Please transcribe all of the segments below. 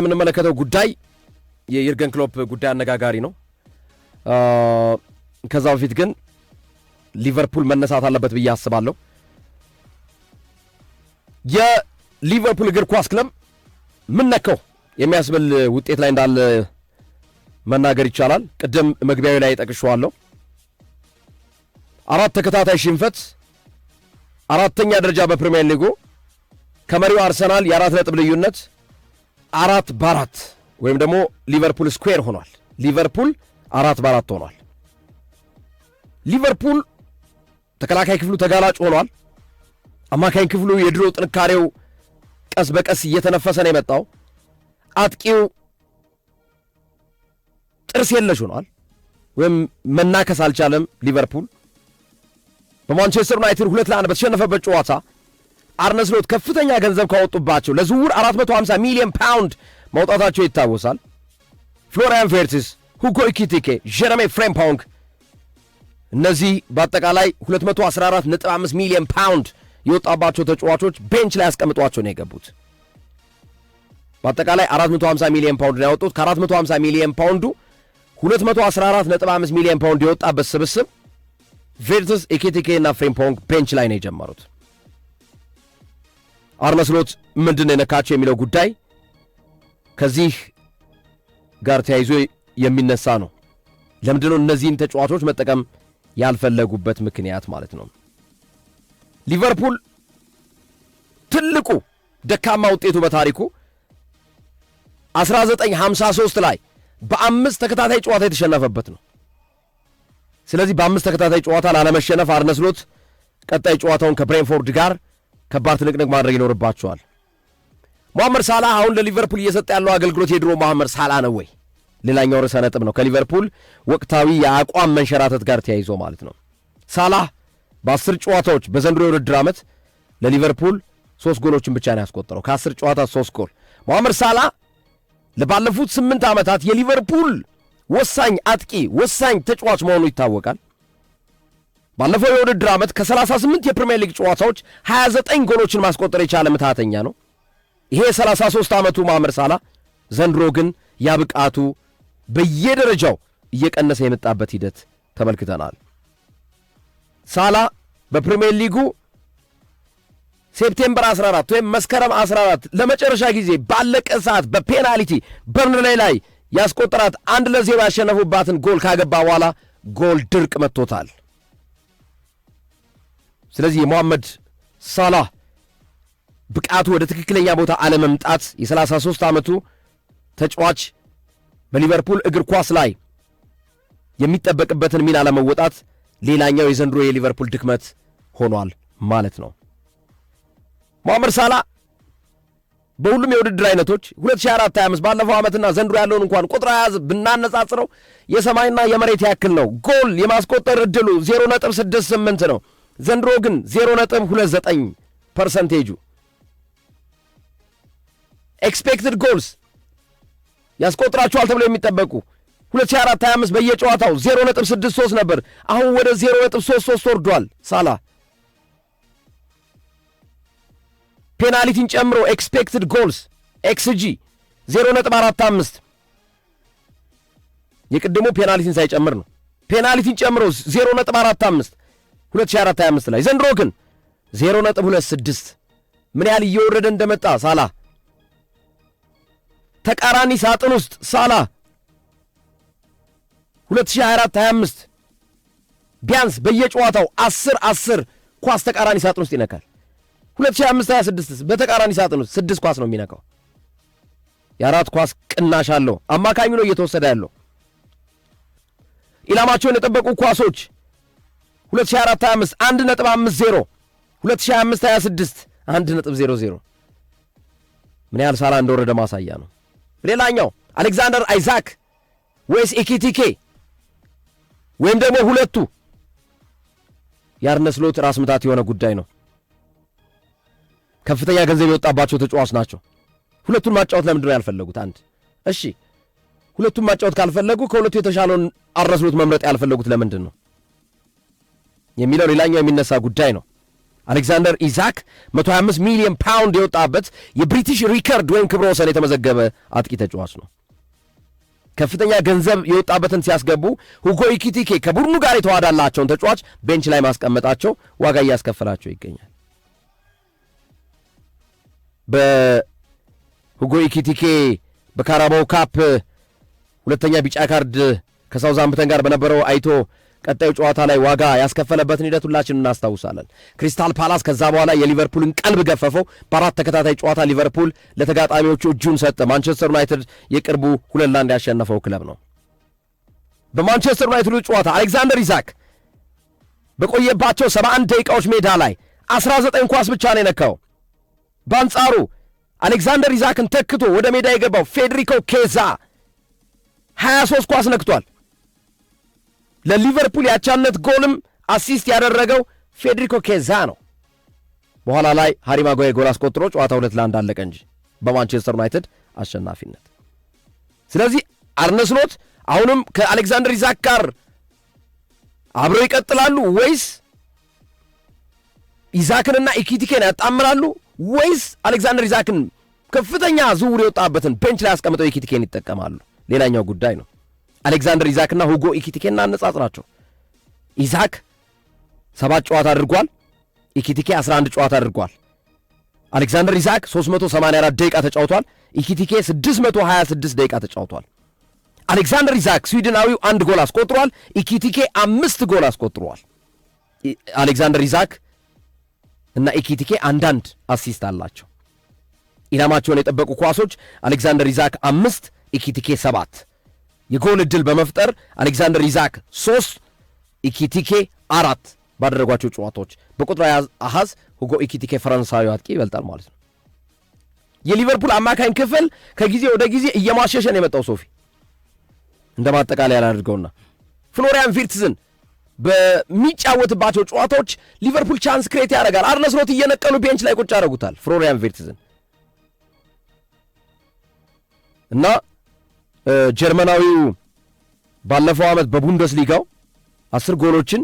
የምንመለከተው ጉዳይ የዩርገን ክሎፕ ጉዳይ አነጋጋሪ ነው። ከዛ በፊት ግን ሊቨርፑል መነሳት አለበት ብዬ አስባለሁ። የሊቨርፑል እግር ኳስ ክለብ ምን ነካው የሚያስብል ውጤት ላይ እንዳለ መናገር ይቻላል። ቅድም መግቢያው ላይ ጠቅሼዋለሁ። 4 ተከታታይ ሽንፈት፣ 4ኛ ደረጃ በፕሪሚየር ሊጉ ከመሪው አርሰናል የ4 ነጥብ ልዩነት 4-4 ወይም ደግሞ ሊቨርፑል ስኩዌር ሆኗል። ሊቨርፑል 4-4 ሆኗል። ሊቨርፑል ተከላካይ ክፍሉ ተጋላጭ ሆኗል። አማካኝ ክፍሉ የድሮ ጥንካሬው ቀስ በቀስ እየተነፈሰ ነው የመጣው። አጥቂው ጥርስ የለሽ ሆኗል ወይም መናከስ አልቻለም። ሊቨርፑል በማንቸስተር ዩናይትድ 2-1 በተሸነፈበት ጨዋታ አርነ ስሎት ከፍተኛ ገንዘብ ካወጡባቸው ለዝውውር 450 ሚሊዮን ፓውንድ ማውጣታቸው ይታወሳል። ፍሎሪያን ቬርትስ፣ ሁጎ ኢኪቲኬ፣ ጀረሚ ፍሬምፖንግ እነዚህ በአጠቃላይ 214.5 ሚሊዮን ፓውንድ የወጣባቸው ተጫዋቾች ቤንች ላይ ያስቀምጧቸው ነው የገቡት። በአጠቃላይ 450 ሚሊዮን ፓውንድ ነው ያወጡት። ከ450 ሚሊዮን ፓውንዱ 214.5 ሚሊዮን ፓውንድ የወጣበት ስብስብ ቬርትስ፣ ኢኪቲኬ እና ፍሬምፖንግ ቤንች ላይ ነው የጀመሩት። አርነ ስሎት ምንድነው የነካቸው የሚለው ጉዳይ ከዚህ ጋር ተያይዞ የሚነሳ ነው። ለምንድነው እነዚህን ተጫዋቾች መጠቀም ያልፈለጉበት ምክንያት ማለት ነው። ሊቨርፑል ትልቁ ደካማ ውጤቱ በታሪኩ 1953 ላይ በ5 ተከታታይ ጨዋታ የተሸነፈበት ነው። ስለዚህ በ5 ተከታታይ ጨዋታ ላለመሸነፍ አርነ ስሎት ቀጣይ ጨዋታውን ከብሬንፎርድ ጋር ከባድ ትንቅንቅ ማድረግ ይኖርባቸዋል። መሐመድ ሳላህ አሁን ለሊቨርፑል እየሰጠ ያለው አገልግሎት የድሮ መሐመድ ሳላህ ነው ወይ? ሌላኛው ርዕሰ ነጥብ ነው። ከሊቨርፑል ወቅታዊ የአቋም መንሸራተት ጋር ተያይዞ ማለት ነው። ሳላህ በ10 ጨዋታዎች በዘንድሮ የውድድር ዓመት ለሊቨርፑል 3 ጎሎችን ብቻ ነው ያስቆጠረው። ከ10 ጨዋታ 3 ጎል። መሐመድ ሳላህ ለባለፉት 8 ዓመታት የሊቨርፑል ወሳኝ አጥቂ፣ ወሳኝ ተጫዋች መሆኑ ይታወቃል። ባለፈው የውድድር ዓመት ከ38 የፕሪሚየር ሊግ ጨዋታዎች 29 ጎሎችን ማስቆጠር የቻለ ምትሃተኛ ነው። ይሄ 33 ዓመቱ መሐመድ ሳላህ ዘንድሮ ግን ያብቃቱ በየደረጃው እየቀነሰ የመጣበት ሂደት ተመልክተናል። ሳላህ በፕሪሚየር ሊጉ ሴፕቴምበር 14 ወይም መስከረም 14 ለመጨረሻ ጊዜ ባለቀ ሰዓት በፔናልቲ በርንሌይ ላይ ያስቆጠራት 1-0 ያሸነፉባትን ጎል ካገባ በኋላ ጎል ድርቅ መጥቶታል። ስለዚህ የመሐመድ ሳላህ ብቃቱ ወደ ትክክለኛ ቦታ አለመምጣት የ33 ዓመቱ ተጫዋች በሊቨርፑል እግር ኳስ ላይ የሚጠበቅበትን ሚና ለመወጣት ሌላኛው የዘንድሮ የሊቨርፑል ድክመት ሆኗል ማለት ነው። መሐመድ ሳላህ በሁሉም የውድድር አይነቶች 2024-25 ባለፈው ዓመትና ዘንድሮ ያለውን እንኳን ቁጥር ያዝ ብናነጻጽረው የሰማይና የመሬት ያክል ነው። ጎል የማስቆጠር ዕድሉ 0.68 ነው። ዘንድሮ ግን 0.29%። ኤክስፔክትድ ጎልስ ያስቆጥራቸዋል ተብሎ የሚጠበቁ 2024-25 በየጨዋታው 0.63 ነበር። አሁን ወደ 0.33 ወርዷል። ሳላህ ፔናልቲን ጨምሮ ኤክስፔክትድ ጎልስ ኤክስጂ 0.45 የቅድሞ ፔናልቲን ሳይጨምር ነው። ፔናልቲን ጨምሮ 0.45 2024-25 ላይ፣ ዘንድሮ ግን 0.26። ምን ያህል እየወረደ እንደመጣ ሳላህ። ተቃራኒ ሳጥን ውስጥ ሳላህ 2024-25 ቢያንስ በየጨዋታው 10 ኳስ ተቃራኒ ሳጥን ውስጥ ይነካል። 2025-26 በተቃራኒ ሳጥን ውስጥ 6 ኳስ ነው የሚነካው። የ4 ኳስ ቅናሽ አለው። አማካኙ ነው እየተወሰደ ያለው። ኢላማቸውን የጠበቁ ኳሶች 2024-25 1.50፣ 2025-26 1.00። ምን ያህል ሳላህ እንደወረደ ማሳያ ነው። ሌላኛው አሌክዛንደር አይዛክ ወይስ ኢኪቲኬ ወይም ደግሞ ሁለቱ የአርነ ስሎት ራስ ምታት የሆነ ጉዳይ ነው። ከፍተኛ ገንዘብ የወጣባቸው ተጫዋች ናቸው። ሁለቱን ማጫወት ለምንድን ነው ያልፈለጉት? አንድ እሺ፣ ሁለቱን ማጫወት ካልፈለጉ ከሁለቱ የተሻለውን አርነ ስሎት መምረጥ ያልፈለጉት ለምንድን ነው የሚለው ሌላኛው የሚነሳ ጉዳይ ነው። አሌክዛንደር ኢዛክ 125 ሚሊዮን ፓውንድ የወጣበት የብሪቲሽ ሪከርድ ወይም ክብረ ወሰን የተመዘገበ አጥቂ ተጫዋች ነው። ከፍተኛ ገንዘብ የወጣበትን ሲያስገቡ ሁጎ ኢኪቲኬ ከቡድኑ ጋር የተዋዳላቸውን ተጫዋች ቤንች ላይ ማስቀመጣቸው ዋጋ እያስከፈላቸው ይገኛል። በሁጎ ኢኪቲኬ በካራባው ካፕ ሁለተኛ ቢጫ ካርድ ከሳውዛምፕተን ጋር በነበረው አይቶ ቀጣዩ ጨዋታ ላይ ዋጋ ያስከፈለበትን ሂደት ሁላችን እናስታውሳለን። ክሪስታል ፓላስ ከዛ በኋላ የሊቨርፑልን ቀልብ ገፈፈው። በአራት ተከታታይ ጨዋታ ሊቨርፑል ለተጋጣሚዎቹ እጁን ሰጠ። ማንቸስተር ዩናይትድ የቅርቡ 2-1 ያሸነፈው ክለብ ነው። በማንቸስተር ዩናይትድ ጨዋታ አሌክዛንደር ኢዛክ በቆየባቸው 71 ደቂቃዎች ሜዳ ላይ 19 ኳስ ብቻ ነው የነካው። በአንጻሩ አሌክዛንደር ኢዛክን ተክቶ ወደ ሜዳ የገባው ፌዴሪኮ ኬዛ 23 ኳስ ነክቷል። ለሊቨርፑል ያቻነት ጎልም አሲስት ያደረገው ፌዴሪኮ ኬዛ ነው። በኋላ ላይ ሃሪ ማጓዬ ጎል አስቆጥሮ ጨዋታ 2-1 አለቀ እንጂ በማንቸስተር ዩናይትድ አሸናፊነት። ስለዚህ አርነ ስሎት አሁንም ከአሌክዛንደር ኢዛክ ጋር አብረው ይቀጥላሉ ወይስ ኢዛክንና ኢኪቲኬን ያጣምራሉ ወይስ አሌክዛንደር ኢዛክን ከፍተኛ ዝውውር የወጣበትን ቤንች ላይ አስቀምጠው ኢኪቲኬን ይጠቀማሉ? ሌላኛው ጉዳይ ነው። አሌክዛንደር ኢዛክና ሁጎ ኢኪቲኬን እናነጻጽራቸው። ኢዛክ 7 ጨዋታ አድርጓል። ኢኪቲኬ 11 ጨዋታ አድርጓል። አሌክዛንደር ኢዛክ 384 ደቂቃ ተጫውቷል። ኢኪቲኬ 626 ደቂቃ ተጫውቷል። አሌክዛንደር ኢዛክ ስዊድናዊው 1 ጎል አስቆጥሯል። ኢኪቲኬ 5 ጎል አስቆጥሯል። አሌክዛንደር ኢዛክ እና ኢኪቲኬ አንዳንድ አሲስት አላቸው። ኢላማቸውን የጠበቁ ኳሶች አሌክዛንደር ኢዛክ 5 ኢኪቲኬ 7 የጎል ዕድል በመፍጠር አሌክዛንደር ኢዛክ 3 ኢኪቲኬ 4 ባደረጓቸው ጨዋታዎች በቁጥራዊ አሃዝ ሁጎ ኢኪቲኬ ፈረንሳዊ አጥቂ ይበልጣል ማለት ነው። የሊቨርፑል አማካኝ ክፍል ከጊዜ ወደ ጊዜ እየማሸሸ ነው የመጣው። ሶፊ እንደ ማጠቃለያ ያላድርገውና ፍሎሪያን ቪርትዝን በሚጫወትባቸው ጨዋታዎች ሊቨርፑል ቻንስ ክሬት ያደርጋል። አርነ ስሎት እየነቀሉ ቤንች ላይ ቁጭ ያደርጉታል ፍሎሪያን ቪርትዝን እና ጀርመናዊው ባለፈው ዓመት በቡንደስሊጋው 10 ጎሎችን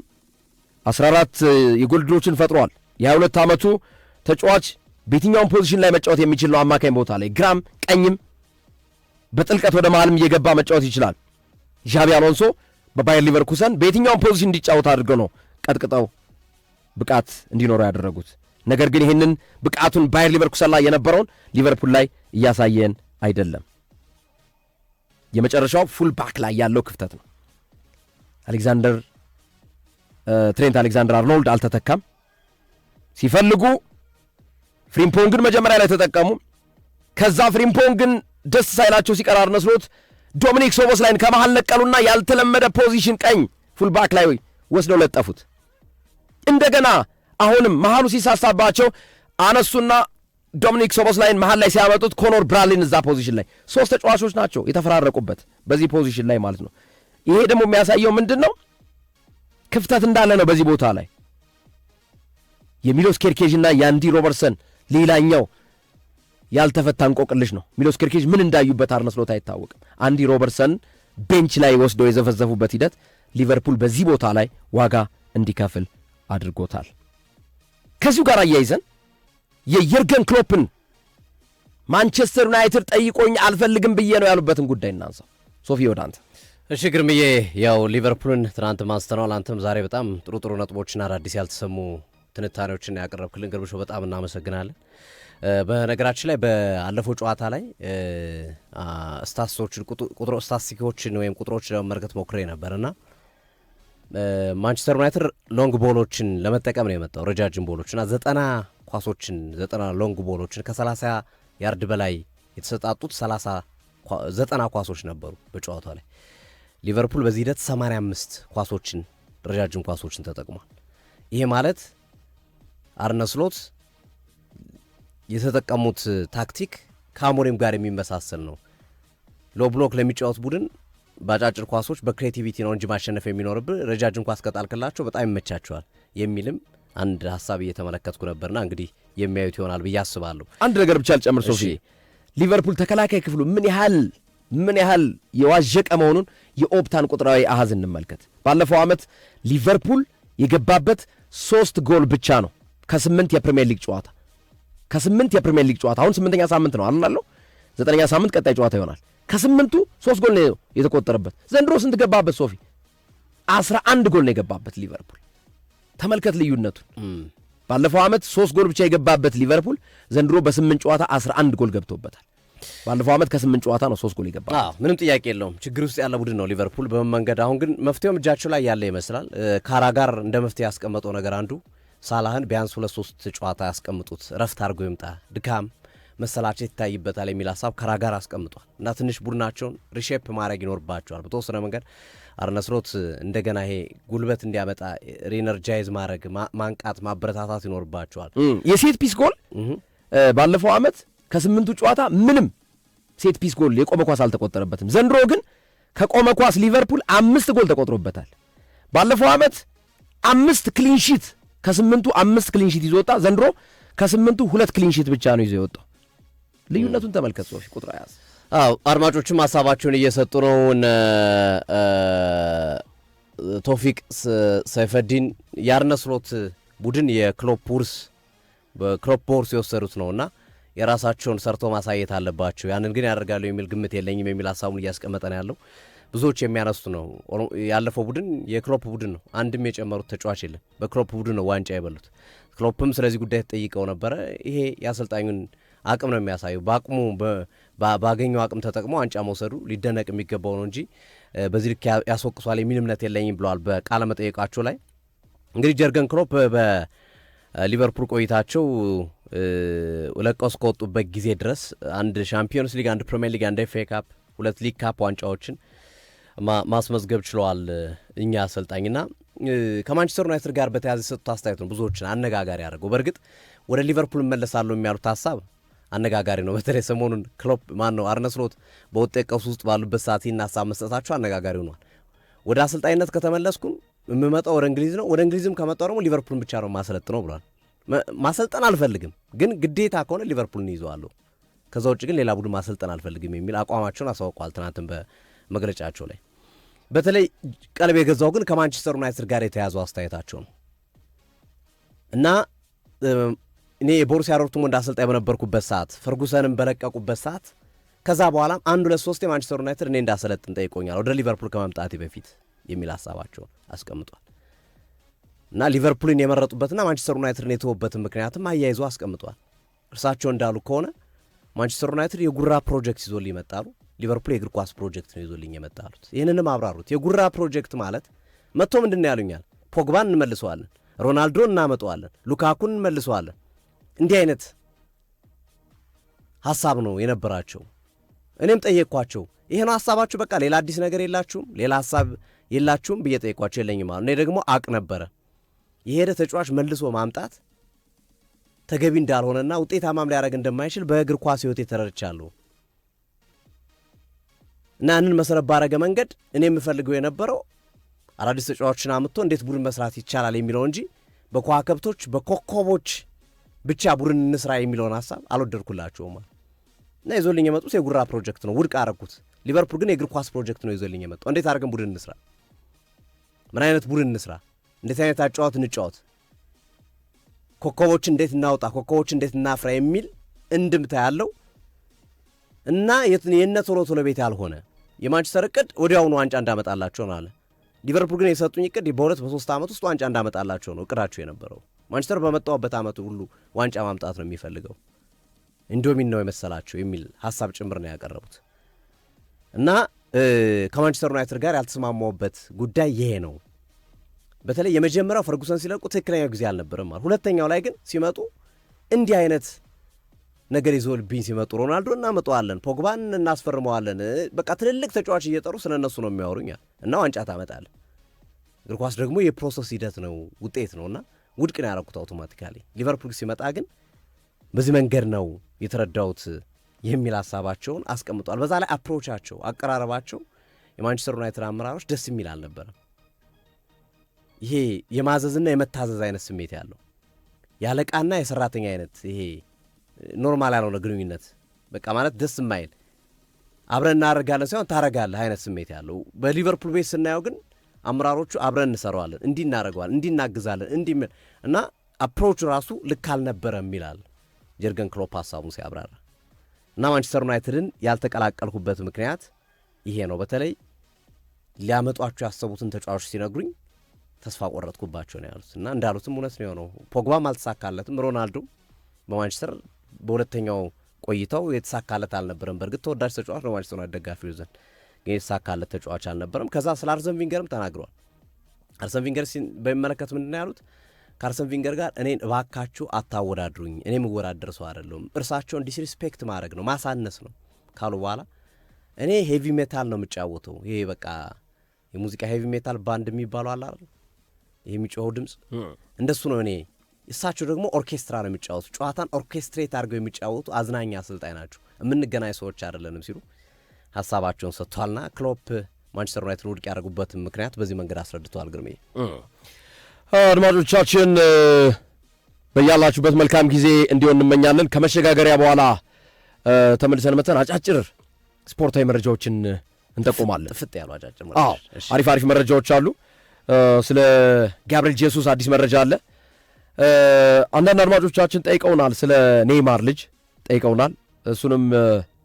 14 የጎል ዕድሎችን ፈጥሯል። የ22 ዓመቱ ተጫዋች በየትኛውም ፖዚሽን ላይ መጫወት የሚችል ነው። አማካኝ ቦታ ላይ ግራም ቀኝም በጥልቀት ወደ መሃልም እየገባ መጫወት ይችላል። ዣቢ አሎንሶ በባየር ሊቨርኩሰን በየትኛውም ፖዚሽን እንዲጫወት አድርገው ነው ቀጥቅጠው ብቃት እንዲኖረው ያደረጉት። ነገር ግን ይህንን ብቃቱን ባየር ሊቨርኩሰን ላይ የነበረውን ሊቨርፑል ላይ እያሳየን አይደለም። የመጨረሻው ፉል ባክ ላይ ያለው ክፍተት ነው። ትሬንት አሌክዛንደር አርኖልድ አልተተካም። ሲፈልጉ ፍሪምፖንግን መጀመሪያ ላይ ተጠቀሙ። ከዛ ፍሪምፖንግን ደስ ሳይላቸው ሲቀር አርነ ስሎት ዶሚኒክ ሶቦስላይን ከመሃል ነቀሉና ያልተለመደ ፖዚሽን ቀኝ ፉል ባክ ላይ ወስደው ለጠፉት። እንደገና አሁንም መሃሉ ሲሳሳባቸው አነሱና ዶሚኒክ ሶቦስላይን መሃል ላይ ሲያመጡት ኮኖር ብራድሊን እዛ ፖዚሽን ላይ 3 ተጫዋቾች ናቸው የተፈራረቁበት በዚህ ፖዚሽን ላይ ማለት ነው። ይሄ ደግሞ የሚያሳየው ምንድን ነው? ክፍተት እንዳለ ነው በዚህ ቦታ ላይ። የሚሎስ ኬርኬዥና የአንዲ ሮበርትሰን ሌላኛው ያልተፈታ እንቆቅልሽ ነው። ሚሎስ ኬርኬዥ ምን እንዳዩበት አርነ ስሎት አይታወቅም። አንዲ ሮበርትሰን ቤንች ላይ ወስደው የዘፈዘፉበት ሂደት ሊቨርፑል በዚህ ቦታ ላይ ዋጋ እንዲከፍል አድርጎታል። ከዚሁ ጋር አያይዘን የየርገን ክሎፕን ማንቸስተር ዩናይትድ ጠይቆኝ አልፈልግም ብዬ ነው ያሉበትን ጉዳይ እናንሳው። ሶፊ ወደ አንተ። እሺ ግርምዬ፣ ያው ሊቨርፑልን ትናንት ማንስተናል። አንተም ዛሬ በጣም ጥሩ ነጥቦችና አዳዲስ ያልተሰሙ ትንታኔዎችን ያቀረብክልን ግርምሾ በጣም እናመሰግናለን። በነገራችን ላይ በአለፈው ጨዋታ ላይ ስታቲስቲኮችን ወይም ቁጥሮች ለመመልከት ሞክሬ ነበርና ማንቸስተር ዩናይትድ ሎንግ ቦሎችን ለመጠቀም ነው የመጣው፣ ረጃጅም ቦሎችና 90 ሎንግ ቦሎችን ከ30 ያርድ በላይ የተሰጣጡት 90 ኳሶች ነበሩ በጨዋታው ላይ። ሊቨርፑል በዚህ ሂደት 85 ኳሶችን ረጃጅም ኳሶችን ተጠቅሟል። ይሄ ማለት አርነ ስሎት የተጠቀሙት ታክቲክ ከአሞሪም ጋር የሚመሳሰል ነው። ሎ ብሎክ ለሚጫወት ቡድን በአጫጭር ኳሶች በክሬቲቪቲ ነው እንጂ ማሸነፍ የሚኖርብህ ረጃጅም ኳስ ከጣልክላቸው በጣም ይመቻቸዋል የሚልም አንድ ሀሳብ እየተመለከትኩ ነበርና እንግዲህ የሚያዩት ይሆናል ብዬ አስባለሁ። አንድ ነገር ብቻ ልጨምር ሶፊ፣ ሊቨርፑል ተከላካይ ክፍሉ ምን ያህል የዋዠቀ መሆኑን የኦፕታን ቁጥራዊ አሃዝ እንመልከት። ባለፈው ዓመት ሊቨርፑል የገባበት 3 ጎል ብቻ ነው ከ8 የፕሪሚየር ሊግ ጨዋታ አሁን 8ኛ ሳምንት ነው አላለው 9ኛ ሳምንት ቀጣይ ጨዋታ ይሆናል። ከ8ቱ 3 ጎል ነው የተቆጠረበት። ዘንድሮ ስንት ገባበት ሶፊ? 11 ጎል ነው የገባበት ሊቨርፑል። ተመልከት ልዩነቱን። ባለፈው ዓመት 3 ጎል ብቻ የገባበት ሊቨርፑል ዘንድሮ በ8 ጨዋታ 11 ጎል ገብቶበታል። ባለፈው ዓመት ከ8 ጨዋታ ነው 3 ጎል የገባበት። ምንም ጥያቄ የለውም። ችግር ውስጥ ያለ ቡድን ነው ሊቨርፑል በመንገድ። አሁን ግን መፍትሄውም እጃቸው ላይ ያለ ይመስላል። ካራጋር እንደ መፍትሄ ያስቀመጠው ነገር አንዱ ሳላህን ቢያንስ 2-3 ጨዋታ ያስቀምጡት፣ ረፍት አድርጎ ይምጣ፣ ድካም መሰላቸት ይታይበታል የሚል ሀሳብ ካራጋር አስቀምጧል። እና ትንሽ ቡድናቸውን ሪሼፕ ማድረግ ይኖርባቸዋል በተወሰነ መንገድ። አርነ ስሎት እንደገና ይሄ ጉልበት እንዲያመጣ ሪነርጃይዝ ማድረግ፣ ማንቃት፣ ማበረታታት ይኖርባቸዋል። የሴት ፒስ ጎል ባለፈው ዓመት ከ8ቱ ጨዋታ ምንም ሴት ፒስ ጎል የቆመ ኳስ አልተቆጠረበትም። ዘንድሮ ግን ከቆመ ኳስ ሊቨርፑል 5 ጎል ተቆጥሮበታል። ባለፈው ዓመት 5 ክሊንሺት ከ8ቱ 5 ክሊንሺት ይዞ ወጣ። ዘንድሮ ከ8ቱ 2 ክሊንሺት ብቻ ነው ይዞ የወጣው። ልዩነቱን ተመልከት ሶፊ። ቁጥር ያዝ። አድማጮችም ሀሳባቸውን እየሰጡ ነው። ቶፊቅ ሰይፈዲን የአርነ ስሎት ቡድን የክሎፕ ውርስ በክሎፕ ቦርስ የወሰዱት ነውና የራሳቸውን ሰርቶ ማሳየት አለባቸው። ያንን ግን ያደርጋሉ የሚል ግምት የለኝም የሚል ሀሳቡን እያስቀመጠ ነው ያለው። ብዙዎች የሚያነሱት ነው። ያለፈው ቡድን የክሎፕ ቡድን ነው። አንድም የጨመሩት ተጫዋች የለም። በክሎፕ ቡድን ነው ዋንጫ የበሉት። ክሎፕም ስለዚህ ጉዳይ ተጠይቀው ነበረ። ይሄ የአሰልጣኙን አቅም ነው የሚያሳየው። በአቅሙ ባገኘው አቅም ተጠቅሞ ዋንጫ መውሰዱ ሊደነቅ የሚገባው ነው እንጂ በዚህ ልክ ያስወቅሷል የሚል እምነት የለኝም ብለዋል በቃለ መጠየቃቸው ላይ። እንግዲህ ጀርገን ክሎፕ በሊቨርፑል ቆይታቸው ለቀው እስከወጡበት ጊዜ ድረስ አንድ ሻምፒዮንስ ሊግ፣ አንድ ፕሪሚየር ሊግ፣ አንድ ኤፍኤ ካፕ፣ 2 ሊግ ካፕ ዋንጫዎችን ማስመዝገብ ችለዋል እኛ አሰልጣኝና ከማንቸስተር ዩናይትድ ጋር በተያያዘ የሰጡት አስተያየት ነው ብዙዎችን አነጋጋሪ ያደርገው። በእርግጥ ወደ ሊቨርፑል እመለሳለሁ የሚያሉት ሀሳብ አነጋጋሪ ነው። በተለይ ሰሞኑን ክሎፕ አርነ ስሎት በውጤት ቀውስ ውስጥ ባሉበት ሰዓት ይህን ሀሳብ መስጠታቸው አነጋጋሪ ሆኗል። ወደ አሰልጣኝነት ከተመለስኩም የምመጣው ወደ እንግሊዝ ነው፣ ወደ እንግሊዝም ከመጣው ደግሞ ሊቨርፑልን ብቻ ነው ማሰለጥነው ብሏል። ማሰልጠን አልፈልግም፣ ግን ግዴታ ከሆነ ሊቨርፑልን ይዘዋለሁ፣ ከዛ ውጭ ግን ሌላ ቡድን ማሰልጠን አልፈልግም የሚል አቋማቸውን አሳውቀዋል ትናንትም በመግለጫቸው ላይ። በተለይ ቀልብ የገዛው ግን ከማንቸስተር ዩናይትድ ጋር የተያዘው አስተያየታቸው ነው እና እኔ የቦሩሲያ ዶርትሙንድ አሰልጣኝ በነበርኩበት ሰዓት ፈርጉሰንም በለቀቁበት ሰዓት ከዛ በኋላም 1-2-3 የማንቸስተር ዩናይትድ እኔ እንዳሰለጥን ጠይቆኛል ወደ ሊቨርፑል ከመምጣቴ በፊት የሚል ሀሳባቸውን አስቀምጧል። እና ሊቨርፑልን የመረጡበትና ማንቸስተር ዩናይትድን የተወበትን ምክንያትም አያይዞ አስቀምጧል። እርሳቸው እንዳሉ ከሆነ ማንቸስተር ዩናይትድ የጉራ ፕሮጀክት ይዞልኝ ይመጣሉ፣ ሊቨርፑል የእግር ኳስ ፕሮጀክት ነው ይዞልኝ የመጣሉት። ይህንንም አብራሩት። የጉራ ፕሮጀክት ማለት መጥቶ ምንድን ነው ያሉኛል፣ ፖግባን እንመልሰዋለን፣ ሮናልዶን እናመጣዋለን፣ ሉካኩን እንመልሰዋለን። እንዲህ አይነት ሀሳብ ነው የነበራቸው። እኔም ጠየቅኳቸው፣ ይሄ ነው ሀሳባችሁ? በቃ ሌላ አዲስ ነገር የላችሁም? ሌላ ሀሳብ የላችሁም ብዬ ጠየቅኳቸው። የለኝም አሉ። እኔ ደግሞ አቅ ነበረ የሄደ ተጫዋች መልሶ ማምጣት ተገቢ እንዳልሆነና ውጤታማም ሊያደርግ እንደማይችል በእግር ኳስ ሕይወት ተረድቻለሁ እና ያንን መሰረት ባረገ መንገድ እኔ የምፈልገው የነበረው አዳዲስ ተጫዋቾችን አምጥቶ እንዴት ቡድን መስራት ይቻላል የሚለው እንጂ በከዋክብቶች በኮከቦች ብቻ ቡድን እንስራ የሚለውን ሀሳብ አልወደድኩላቸውም እና ይዞልኝ የመጡት የጉራ ፕሮጀክት ነው። ውድቅ አረኩት። ሊቨርፑል ግን የእግር ኳስ ፕሮጀክት ነው ይዞልኝ የመጣው። እንዴት አድርገን ቡድን እንስራ፣ ምን አይነት ቡድን እንስራ፣ እንዴት አይነት አጫዋት እንጫወት፣ ኮከቦችን እንዴት እናውጣ፣ ኮከቦችን እንዴት እናፍራ የሚል እንድምታ ያለው እና የነ ቶሎ ቶሎ ቤት ያልሆነ የማንቸስተር እቅድ ወዲያውኑ ዋንጫ እንዳመጣላቸው ነው አለ። ሊቨርፑል ግን የሰጡኝ እቅድ በ2-3 ዓመት ውስጥ ዋንጫ እንዳመጣላቸው ነው እቅዳቸው የነበረው። ማንቸስተር በመጣውበት ዓመት ሁሉ ዋንጫ ማምጣት ነው የሚፈልገው፣ ኢንዶሚን ነው የመሰላቸው የሚል ሀሳብ ጭምር ነው ያቀረቡት። እና ከማንቸስተር ዩናይትድ ጋር ያልተስማማውበት ጉዳይ ይሄ ነው። በተለይ የመጀመሪያው ፈርጉሰን ሲለቁ ትክክለኛው ጊዜ አልነበረም ማለት። ሁለተኛው ላይ ግን ሲመጡ እንዲህ አይነት ነገር ይዞልብኝ ሲመጡ ሮናልዶ እናመጣዋለን፣ ፖግባን እናስፈርመዋለን፣ በቃ ትልልቅ ተጫዋች እየጠሩ ስለነሱ ነው የሚያወሩኛል እና ዋንጫ ታመጣለህ። እግር ኳስ ደግሞ የፕሮሰስ ሂደት ነው፣ ውጤት ነውና ውድቅ ነው ያደረኩት አውቶማቲካሊ። ሊቨርፑል ሲመጣ ግን በዚህ መንገድ ነው የተረዳሁት የሚል ሀሳባቸውን አስቀምጧል። በዛ ላይ አፕሮቻቸው፣ አቀራረባቸው የማንቸስተር ዩናይትድ አመራሮች ደስ የሚል አልነበረም። ይሄ የማዘዝና የመታዘዝ አይነት ስሜት ያለው የአለቃና የሰራተኛ አይነት ይሄ ኖርማል ያልሆነ ግንኙነት በቃ ማለት ደስ የማይል አብረን እናደርጋለን ሳይሆን ታረጋለህ አይነት ስሜት ያለው። በሊቨርፑል ቤት ስናየው ግን አመራሮቹ አብረን እንሰራዋለን፣ እንዲህ እናደርገዋለን፣ እንዲህ እናግዛለን፣ እንዲህ እና አፕሮቹ ራሱ ልክ አልነበረም ይላል ጀርገን ክሎፕ ሀሳቡን ሲያብራራ። እና ማንቸስተር ዩናይትድን ያልተቀላቀልኩበት ምክንያት ይሄ ነው። በተለይ ሊያመጧቸው ያሰቡትን ተጫዋቾች ሲነግሩኝ ተስፋ ቆረጥኩባቸው ነው ያሉት። እና እንዳሉትም እውነት ነው የሆነው። ፖግባም አልተሳካለትም። ሮናልዶ በማንቸስተር በሁለተኛው ቆይታው የተሳካለት አልነበረም። በእርግጥ ተወዳጅ ተጫዋች ነው ማንቸስተር ዩናይትድ ደጋፊዎች ዘንድ፣ ግን የተሳካለት ተጫዋች አልነበረም። ከዛ ስለ አርሰን ቪንገርም ተናግረዋል። አርሰን ቪንገር በሚመለከት ምንድን ነው ያሉት? ከአርሰን ቪንገር ጋር እኔን እባካችሁ አታወዳድሩኝ፣ እኔ የምወዳደር ሰው አይደለሁም፣ እርሳቸውን ዲስሪስፔክት ማድረግ ነው ማሳነስ ነው ካሉ በኋላ እኔ ሄቪ ሜታል ነው የምጫወተው። ይሄ በቃ የሙዚቃ ሄቪ ሜታል ባንድ የሚባለው አለ አይደል? ይሄ የሚጮኸው ድምፅ እንደሱ ነው። እኔ እሳቸው ደግሞ ኦርኬስትራ ነው የሚጫወቱ፣ ጨዋታን ኦርኬስትሬት አድርገው የሚጫወቱ አዝናኛ አሰልጣኝ ናቸው፣ የምንገናኝ ሰዎች አይደለንም ሲሉ ሀሳባቸውን ሰጥቷልና ክሎፕ ማንቸስተር ዩናይትድ ውድቅ ያደረጉበትን ምክንያት በዚህ መንገድ አስረድተዋል። ግርሜ አድማጮቻችን በያላችሁበት መልካም ጊዜ እንዲሆን እንመኛለን። ከመሸጋገሪያ በኋላ ተመልሰን መተን አጫጭር ስፖርታዊ መረጃዎችን እንጠቆማለን። ፍጥ ያሉ አጫጭር አሪፍ መረጃዎች አሉ። ስለ ጋብሪኤል ጄሱስ አዲስ መረጃ አለ። አንዳንድ አድማጮቻችን ጠይቀውናል፣ ስለ ኔይማር ልጅ ጠይቀውናል። እሱንም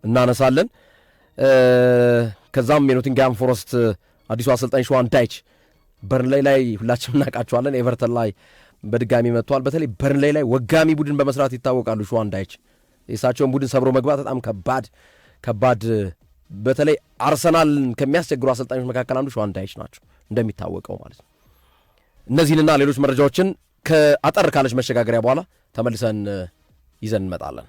እናነሳለን። ከዛም የኖቲንግሃም ፎረስት አዲሱ አሰልጣኝ ሸዋን ዳይች በርንሌይ ላይ ሁላችንም እናውቃቸዋለን። ኤቨርተን ላይ በድጋሚ መጥቷል። በተለይ በርንሌይ ላይ ወጋሚ ቡድን በመስራት ይታወቃሉ ሸዋን ዳይች። የእሳቸውን ቡድን ሰብሮ መግባት በጣም ከባድ በተለይ አርሰናልን ከሚያስቸግሩ አሰልጣኞች መካከል አንዱ ሸዋን ዳይች ናቸው እንደሚታወቀው ማለት ነው። እነዚህንና ሌሎች መረጃዎችን ከአጠር ካለች መሸጋገሪያ በኋላ ተመልሰን ይዘን እንመጣለን።